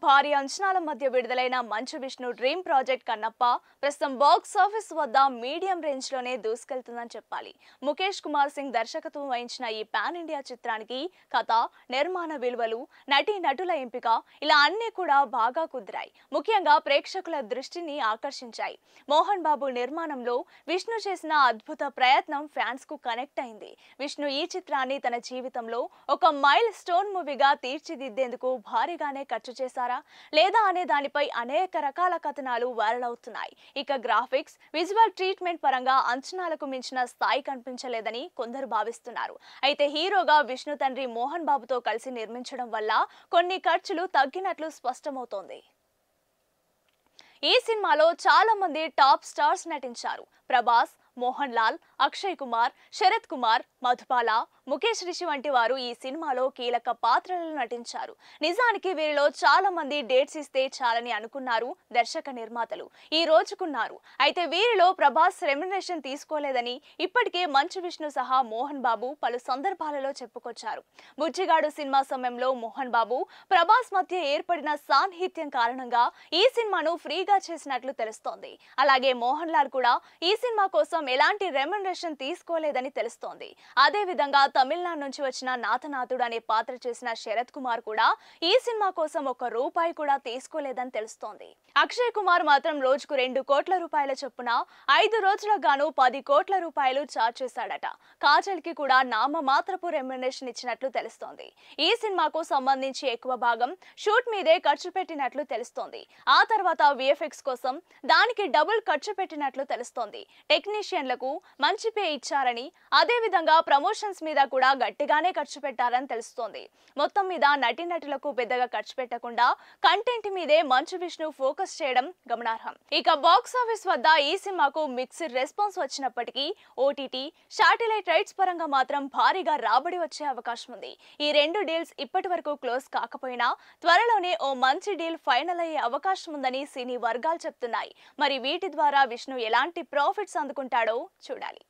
భారీ అంచనాల మధ్య విడుదలైన మంచు విష్ణు డ్రీమ్ ప్రాజెక్ట్ కన్నప్ప ప్రస్తుతం బాక్స్ ఆఫీస్ వద్ద మీడియం రేంజ్ లోనే దూసుకెళ్తుందని చెప్పాలి. ముఖేష్ కుమార్ సింగ్ దర్శకత్వం వహించిన ఈ పాన్ ఇండియా చిత్రానికి కథ, నిర్మాణ విలువలు, నటీ నటుల ఎంపిక ఇలా అన్ని కూడా బాగా కుదిరాయి. ముఖ్యంగా ప్రేక్షకుల దృష్టిని ఆకర్షించాయి. మోహన్ బాబు నిర్మాణంలో విష్ణు చేసిన అద్భుత ప్రయత్నం ఫ్యాన్స్ కు కనెక్ట్ అయింది. విష్ణు ఈ చిత్రాన్ని తన జీవితంలో ఒక మైల్ స్టోన్ మూవీగా తీర్చిదిద్దేందుకు భారీగానే ఖర్చు చేశారా లేదా అనే దానిపై అనేక రకాల కథనాలు వైరల్ అవుతున్నాయి. ఇక గ్రాఫిక్స్, విజువల్ ట్రీట్మెంట్ పరంగా అంచనాలకు మించిన స్థాయి కనిపించలేదని కొందరు భావిస్తున్నారు. అయితే హీరోగా విష్ణు తండ్రి మోహన్ బాబుతో కలిసి నిర్మించడం వల్ల కొన్ని ఖర్చులు తగ్గినట్లు స్పష్టమవుతోంది. ఈ సినిమాలో చాలా మంది టాప్ స్టార్స్ నటించారు. ప్రభాస్, మోహన్ లాల్, అక్షయ్ కుమార్, శరత్ కుమార్, మధుబాల, ముఖేష్ రిషి వంటి వారు ఈ సినిమాలో కీలక పాత్రలలో నటించారు. నిజానికి వీరిలో చాలా మంది డేట్స్ ఇస్తే చాలని అనుకున్నారు దర్శక నిర్మాతలు. ఈ రోజుకున్నారు. అయితే వీరిలో ప్రభాస్ రెమ్యునరేషన్ తీసుకోలేదని ఇప్పటికే మంచు విష్ణు సహా మోహన్ బాబు పలు సందర్భాలలో చెప్పుకొచ్చారు. బుజ్జిగాడు సినిమా సమయంలో మోహన్ బాబు, ప్రభాస్ మధ్య ఏర్పడిన సాన్నిహిత్యం కారణంగా ఈ సినిమాను ఫ్రీగా చేసినట్లు తెలుస్తోంది. అలాగే మోహన్ లాల్ కూడా ఈ సినిమా కోసం ఎలాంటి రెమ్యునరేషన్ తీసుకోలేదని తెలుస్తోంది. అదే విధంగా తమిళనాడు నుంచి వచ్చిన నాథనాథుడు అనే పాత్ర చేసిన శరత్ కుమార్ కూడా ఈ సినిమా కోసం ₹1 కూడా తీసుకోలేదని తెలుస్తోంది. అక్షయ్ కుమార్ మాత్రం రోజుకు 2 కోట్ల రూపాయల చొప్పున 5 రోజులకు గాను 10 కోట్ల రూపాయలు చార్జ్ చేశాడట. కాజల్ కి కూడా నామమాత్రపు రెమ్యునరేషన్ ఇచ్చినట్లు తెలుస్తోంది. ఈ సినిమాకు సంబంధించి ఎక్కువ భాగం షూట్ మీదే ఖర్చు పెట్టినట్లు తెలుస్తోంది. ఆ తర్వాత విఎఫ్ఎక్స్ కోసం దానికి డబుల్ ఖర్చు పెట్టినట్లు తెలుస్తోంది. టెక్నీషియన్లకు మంచి పే ఇచ్చారని, అదే విధంగా ప్రమోషన్స్ మీద కూడా గట్టిగానే ఖర్చు పెట్టారని తెలుస్తోంది. మొత్తం మీద నటీనటులకు పెద్దగా ఖర్చు పెట్టకుండా కంటెంట్ మీదే మంచు విష్ణు ఫోకస్ చేయడం గమనార్హం. ఇక బాక్స్ ఆఫీస్ వద్ద ఈ సినిమాకు మిక్స్డ్ రెస్పాన్స్ వచ్చినప్పటికీ ఓటీటీ, శాటిలైట్ రైట్స్ పరంగా మాత్రం భారీగా రాబడి వచ్చే అవకాశం ఉంది. ఈ 2 డీల్స్ ఇప్పటి వరకు క్లోజ్ కాకపోయినా త్వరలోనే ఓ మంచి డీల్ ఫైనల్ అయ్యే అవకాశం ఉందని సినీ వర్గాలు చెప్తున్నాయి. మరి వీటి ద్వారా విష్ణు ఎలాంటి ప్రాఫిట్స్ అందుకుంటాడో చూడాలి.